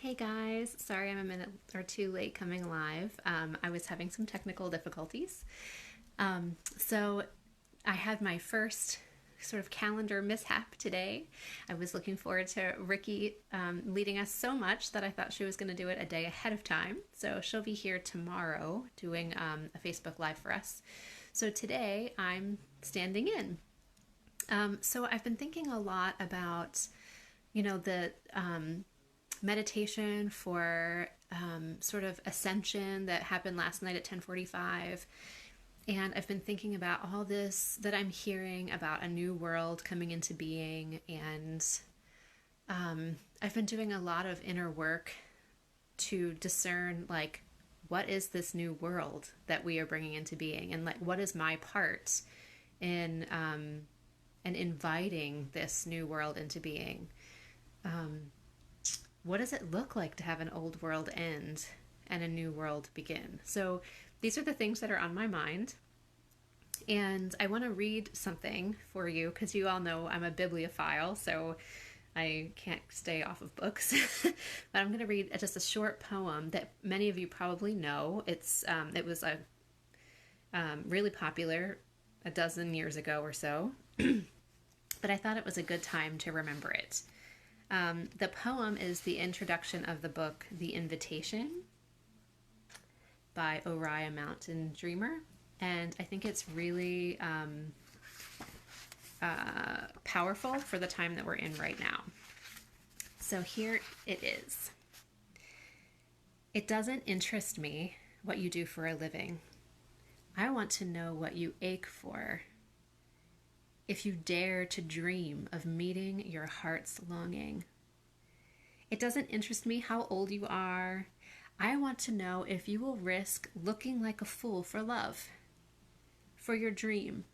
Hey guys, sorry I'm a minute or two late coming live. I was having some technical difficulties. So I had my first sort of calendar mishap today. I was looking forward to Ricky leading us so much that I thought she was going to do it a day ahead of time. So she'll be here tomorrow doing a Facebook Live for us. So today I'm standing in. So I've been thinking a lot about, the meditation for sort of ascension that happened last night at 10:45, and I've been thinking about all this that I'm hearing about a new world coming into being, and I've been doing a lot of inner work to discern, like, what is this new world that we are bringing into being, and like what is my part in and inviting this new world into being. What does it look like to have an old world end and a new world begin? So these are the things that are on my mind. And I want to read something for you because you all know I'm a bibliophile, so I can't stay off of books. But I'm going to read just a short poem that many of you probably know. It was a really popular a dozen years ago or so, but I thought it was a good time to remember it. The poem is the introduction of the book, The Invitation by Oriah Mountain Dreamer. And I think it's really powerful for the time that we're in right now. So here it is. It doesn't interest me what you do for a living. I want to know what you ache for. If you dare to dream of meeting your heart's longing. It doesn't interest me how old you are. I want to know if you will risk looking like a fool for love, for your dream,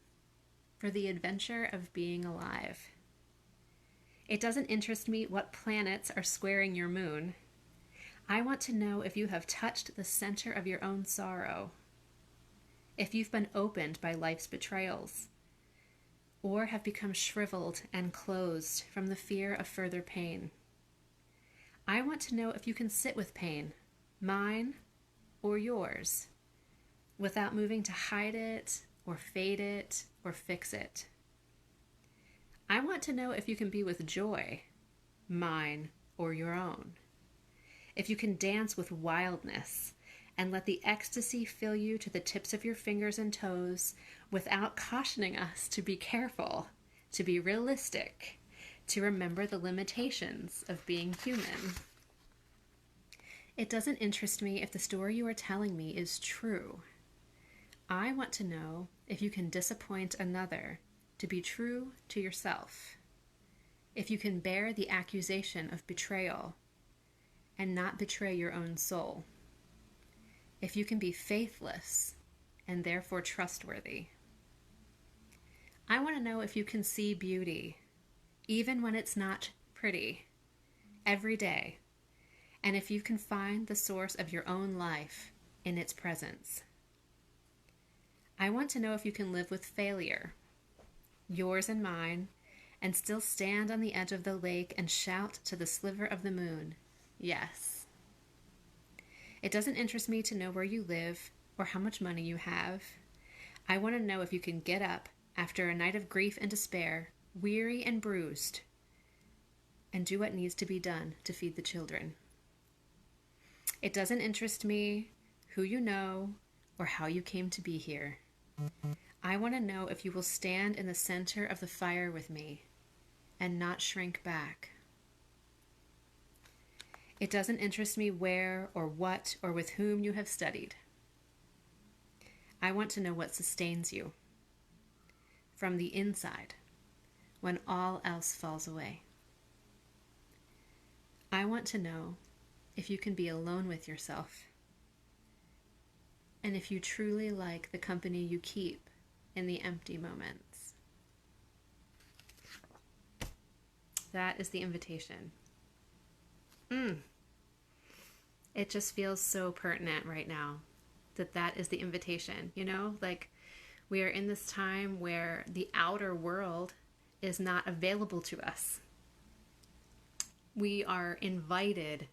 for the adventure of being alive. It doesn't interest me what planets are squaring your moon. I want to know if you have touched the center of your own sorrow, if you've been opened by life's betrayals, or have become shriveled and closed from the fear of further pain. I want to know if you can sit with pain, mine or yours, without moving to hide it or fade it or fix it. I want to know if you can be with joy, mine or your own, if you can dance with wildness and let the ecstasy fill you to the tips of your fingers and toes without cautioning us to be careful, to be realistic, to remember the limitations of being human. It doesn't interest me if the story you are telling me is true. I want to know if you can disappoint another to be true to yourself, if you can bear the accusation of betrayal and not betray your own soul, if you can be faithless and therefore trustworthy. I want to know if you can see beauty, even when it's not pretty, every day, and if you can find the source of your own life in its presence. I want to know if you can live with failure, yours and mine, and still stand on the edge of the lake and shout to the sliver of the moon, yes. It doesn't interest me to know where you live or how much money you have. I want to know if you can get up after a night of grief and despair, weary and bruised, and do what needs to be done to feed the children. It doesn't interest me who you know or how you came to be here. I want to know if you will stand in the center of the fire with me and not shrink back. It doesn't interest me where or what or with whom you have studied. I want to know what sustains you from the inside when all else falls away. I want to know if you can be alone with yourself and if you truly like the company you keep in the empty moments. That is the invitation. It just feels so pertinent right now that is the invitation, like we are in this time where the outer world is not available to us. We are invited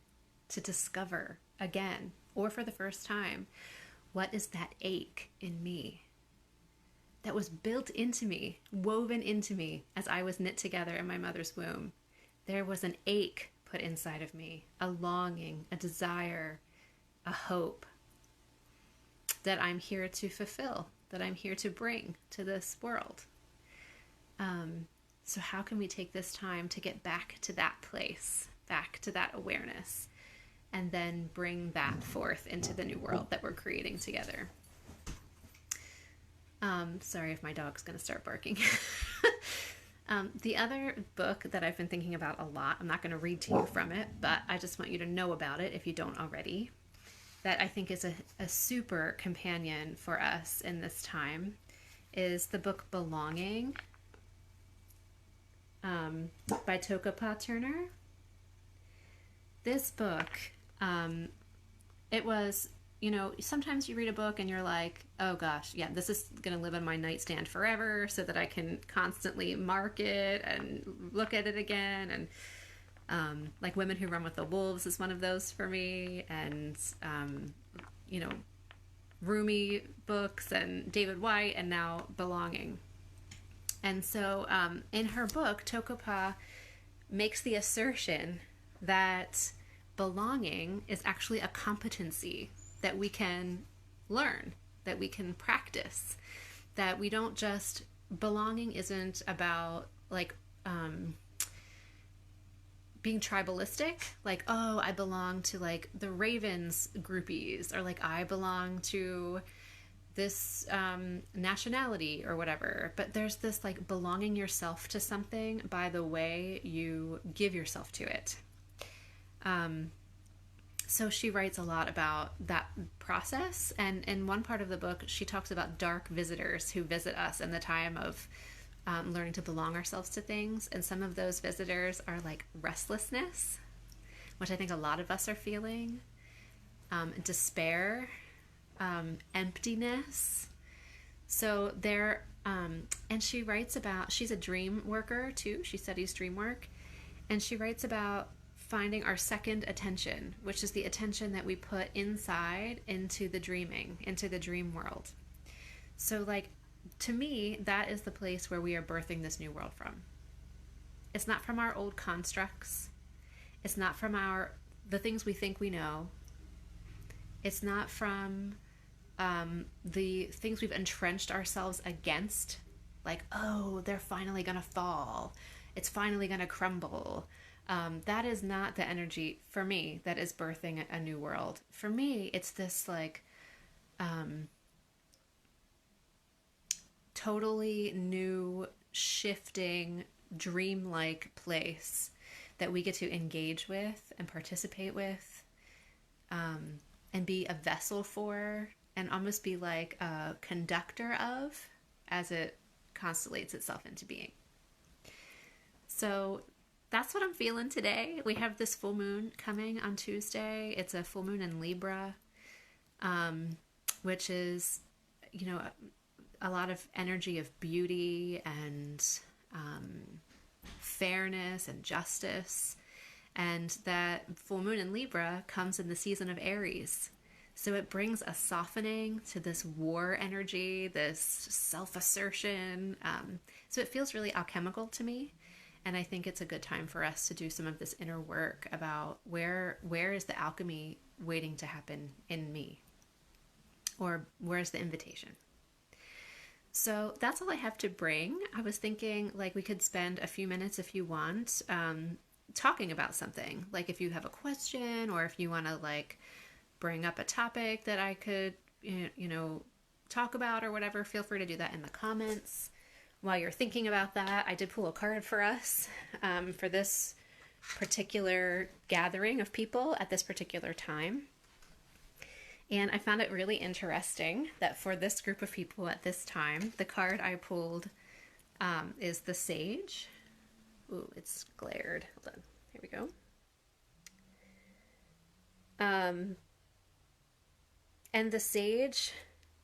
to discover again, or for the first time, what is that ache in me that was built into me, woven into me as I was knit together in my mother's womb. There was an ache put inside of me, a longing, a desire, a hope that I'm here to fulfill, that I'm here to bring to this world. So how can we take this time to get back to that place, back to that awareness, and then bring that forth into the new world that we're creating together? Sorry if my dog's going to start barking. The other book that I've been thinking about a lot, I'm not going to read to you from it, but I just want you to know about it if you don't already, that I think is a super companion for us in this time, is the book Belonging by Tokapa Turner. This book, it was, sometimes you read a book and you're like, oh gosh, yeah, this is going to live on my nightstand forever so that I can constantly mark it and look at it again. And like Women Who Run with the Wolves is one of those for me. And, Rumi books and David White, and now Belonging. And so in her book, Tokapa makes the assertion that belonging is actually a competency that we can learn, that we can practice, that we don't just, belonging isn't about like being tribalistic, like, oh, I belong to like the Ravens groupies, or like I belong to this nationality or whatever. But there's this like belonging yourself to something by the way you give yourself to it. So she writes a lot about that process. And in one part of the book, she talks about dark visitors who visit us in the time of learning to belong ourselves to things. And some of those visitors are like restlessness, which I think a lot of us are feeling, despair, emptiness. So there, and she writes about, she's a dream worker too. She studies dream work. And she writes about finding our second attention, which is the attention that we put inside into the dreaming, into the dream world. So like, to me, that is the place where we are birthing this new world from. It's not from our old constructs. It's not from the things we think we know. It's not from the things we've entrenched ourselves against. Like, oh, they're finally going to fall. It's finally going to crumble. That is not the energy, for me, that is birthing a new world. For me, it's this like totally new, shifting, dreamlike place that we get to engage with and participate with, and be a vessel for, and almost be like a conductor of, as it constellates itself into being. So that's what I'm feeling today. We have this full moon coming on Tuesday. It's a full moon in Libra, which is, a lot of energy of beauty and fairness and justice. And that full moon in Libra comes in the season of Aries. So it brings a softening to this war energy, this self-assertion. So it feels really alchemical to me. And I think it's a good time for us to do some of this inner work about where is the alchemy waiting to happen in me? Or where's the invitation? So that's all I have to bring. I was thinking like we could spend a few minutes if you want, talking about something. Like if you have a question, or if you want to like bring up a topic that I could, talk about or whatever, feel free to do that in the comments. While you're thinking about that, I did pull a card for us for this particular gathering of people at this particular time. And I found it really interesting that for this group of people at this time, the card I pulled is the Sage. Ooh, it's glared. Hold on. Here we go. And the Sage,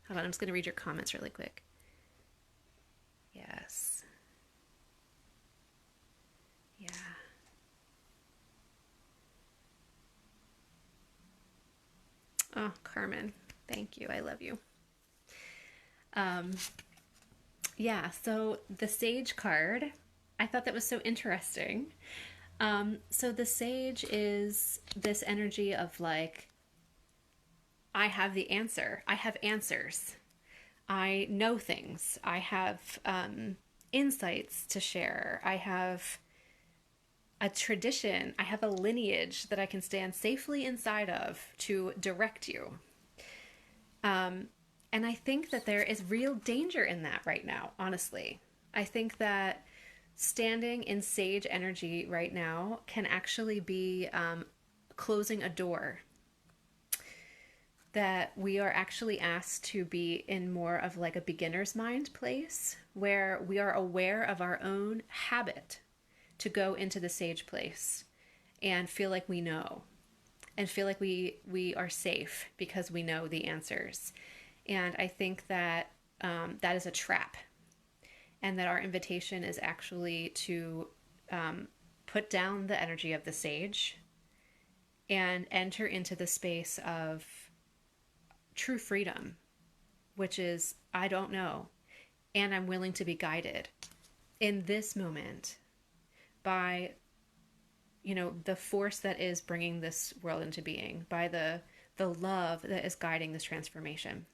hold on, I'm just going to read your comments really quick. Yes. Yeah. Oh, Carmen, thank you. I love you. Um, yeah, so the Sage card, I thought that was so interesting. So the Sage is this energy of like, I have the answer. I have answers. I know things. I have insights to share. I have a tradition. I have a lineage that I can stand safely inside of to direct you. And I think that there is real danger in that right now, honestly. I think that standing in sage energy right now can actually be closing a door. That we are actually asked to be in more of like a beginner's mind place where we are aware of our own habit to go into the sage place and feel like we know and feel like we are safe because we know the answers. And I think that that is a trap, and that our invitation is actually to put down the energy of the sage and enter into the space of true freedom, which is, I don't know, and I'm willing to be guided in this moment by, you know, the force that is bringing this world into being, by the love that is guiding this transformation.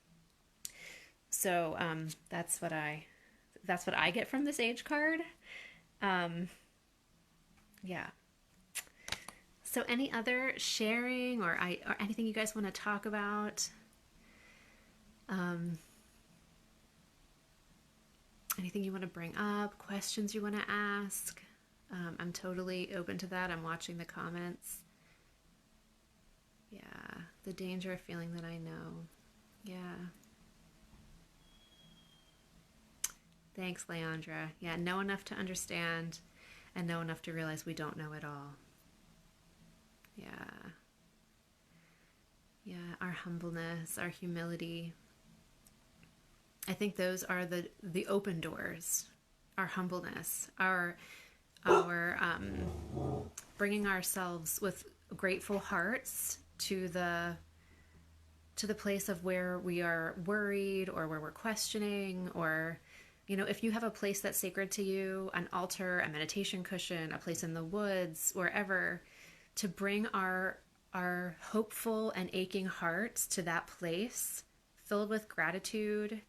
So that's what I get from this Sage card. Yeah. So any other sharing or anything you guys want to talk about? Anything you want to bring up? Questions you want to ask? I'm totally open to that. I'm watching the comments. Yeah, the danger of feeling that I know. Yeah. Thanks, Leandra. Yeah, know enough to understand and know enough to realize we don't know it all. Yeah. Yeah, our humbleness, our humility. I think those are the open doors. Our humbleness, our bringing ourselves with grateful hearts to the place of where we are worried or where we're questioning, or, you know, if you have a place that's sacred to you, an altar, a meditation cushion, a place in the woods, wherever, to bring our hopeful and aching hearts to that place filled with gratitude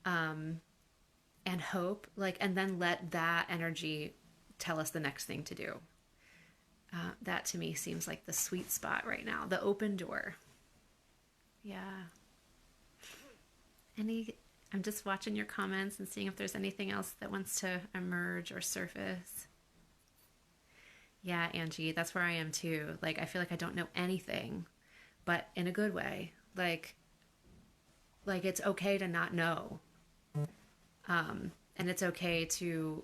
and hope, like, and then let that energy tell us the next thing to do. That to me seems like the sweet spot right now, the open door. Yeah. I'm just watching your comments and seeing if there's anything else that wants to emerge or surface. Yeah, Angie, that's where I am too. Like, I feel like I don't know anything, but in a good way. Like it's okay to not know. And it's okay to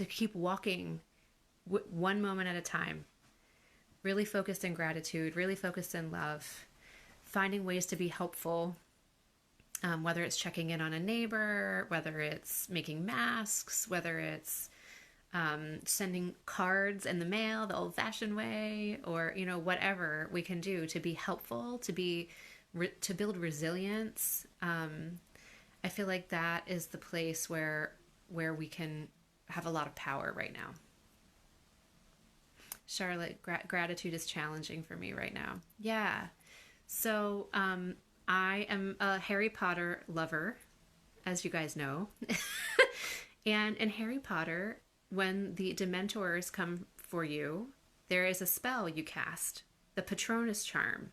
keep walking one moment at a time, really focused in gratitude, really focused in love, finding ways to be helpful, whether it's checking in on a neighbor, whether it's making masks, whether it's sending cards in the mail the old-fashioned way, or, you know, whatever we can do to be helpful, to build resilience. I feel like that is the place where we can have a lot of power right now. Charlotte, gratitude is challenging for me right now. Yeah. So I am a Harry Potter lover, as you guys know. And in Harry Potter, when the Dementors come for you, there is a spell you cast, the Patronus Charm.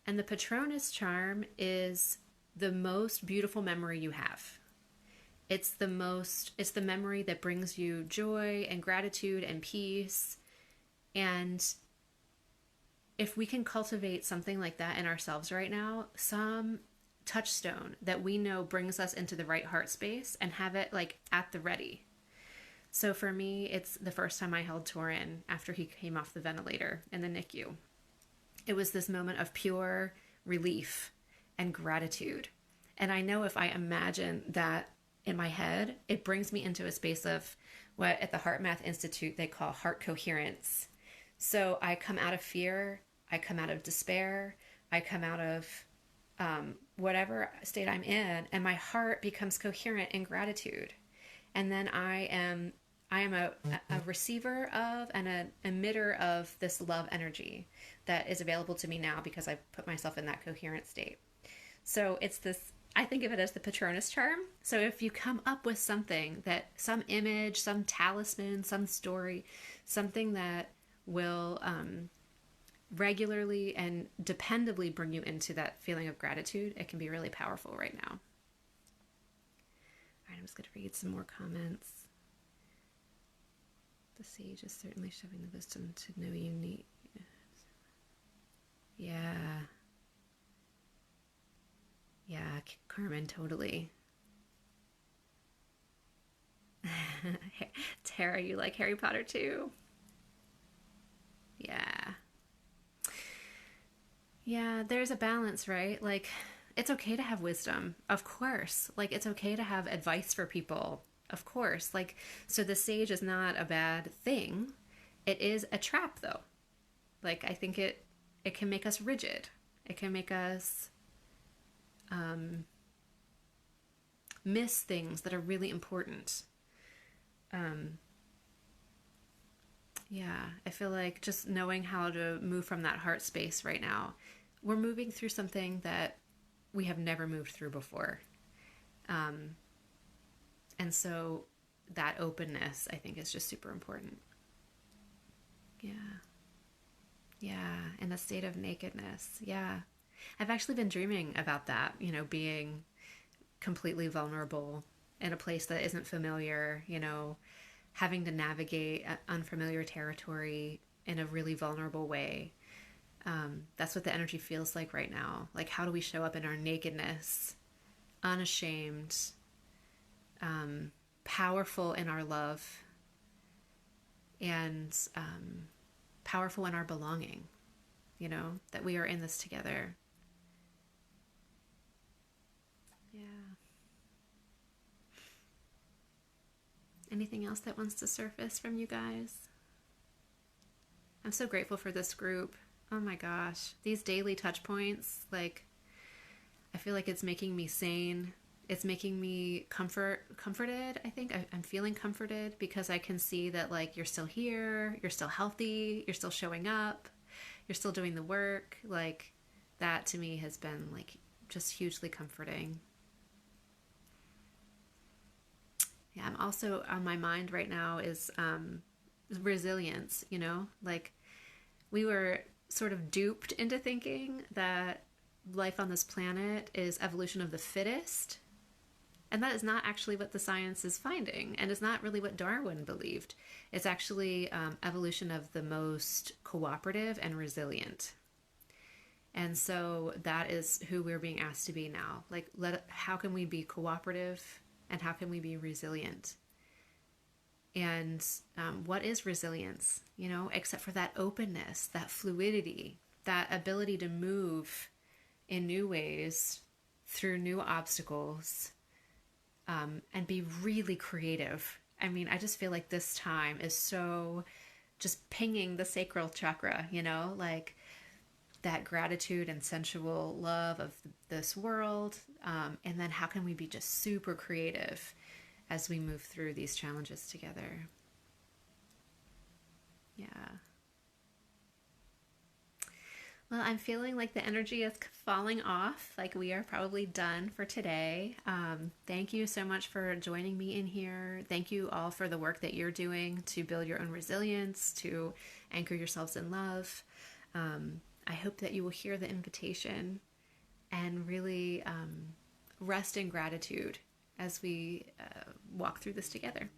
And the Patronus Charm is the most beautiful memory you have. It's the memory that brings you joy and gratitude and peace. And if we can cultivate something like that in ourselves right now, some touchstone that we know brings us into the right heart space, and have it like at the ready. So for me, it's the first time I held Torin after he came off the ventilator in the NICU. It was this moment of pure relief and gratitude. And I know if I imagine that in my head, it brings me into a space of what at the Heart Math Institute they call heart coherence. So I come out of fear I come out of despair. I come out of whatever state I'm in, and my heart becomes coherent in gratitude. And then I am a receiver of and an emitter of this love energy that is available to me now because I put myself in that coherent state. So it's this, I think of it as the Patronus charm. So if you come up with something that, some image, some talisman, some story, something that will regularly and dependably bring you into that feeling of gratitude, it can be really powerful right now. All right, I'm just going to read some more comments. The sage is certainly showing the wisdom to know you need. Yeah. Yeah, Carmen, totally. Tara, you like Harry Potter too? Yeah. Yeah, there's a balance, right? Like, it's okay to have wisdom, of course. Like, it's okay to have advice for people, of course. Like, so the sage is not a bad thing. It is a trap, though. Like, I think it can make us rigid. It can make us miss things that are really important. Yeah, I feel like just knowing how to move from that heart space right now, we're moving through something that we have never moved through before. And so that openness, I think, is just super important. Yeah. Yeah. In a state of nakedness. Yeah. I've actually been dreaming about that, being completely vulnerable in a place that isn't familiar, having to navigate unfamiliar territory in a really vulnerable way. That's what the energy feels like right now. Like, how do we show up in our nakedness, unashamed, powerful in our love, and powerful in our belonging, that we are in this together. Yeah. Anything else that wants to surface from you guys? I'm so grateful for this group. Oh my gosh. These daily touch points, like, I feel like it's making me sane. It's making me comforted. I think I'm feeling comforted because I can see that, like, you're still here, you're still healthy, you're still showing up, you're still doing the work. Like, that to me has been, like, just hugely comforting. Yeah, I'm also on my mind right now is resilience, like, we were sort of duped into thinking that life on this planet is evolution of the fittest. And that is not actually what the science is finding. And it's not really what Darwin believed. It's actually evolution of the most cooperative and resilient. And so that is who we're being asked to be now. Like, how can we be cooperative and how can we be resilient? And what is resilience, except for that openness, that fluidity, that ability to move in new ways through new obstacles, and be really creative. I mean, I just feel like this time is so just pinging the sacral chakra, like that gratitude and sensual love of this world. And then how can we be just super creative as we move through these challenges together? Yeah. Well, I'm feeling like the energy is falling off, like we are probably done for today. Thank you so much for joining me in here. Thank you all for the work that you're doing to build your own resilience, to anchor yourselves in love. I hope that you will hear the invitation and really rest in gratitude as we walk through this together.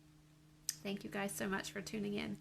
Thank you guys so much for tuning in.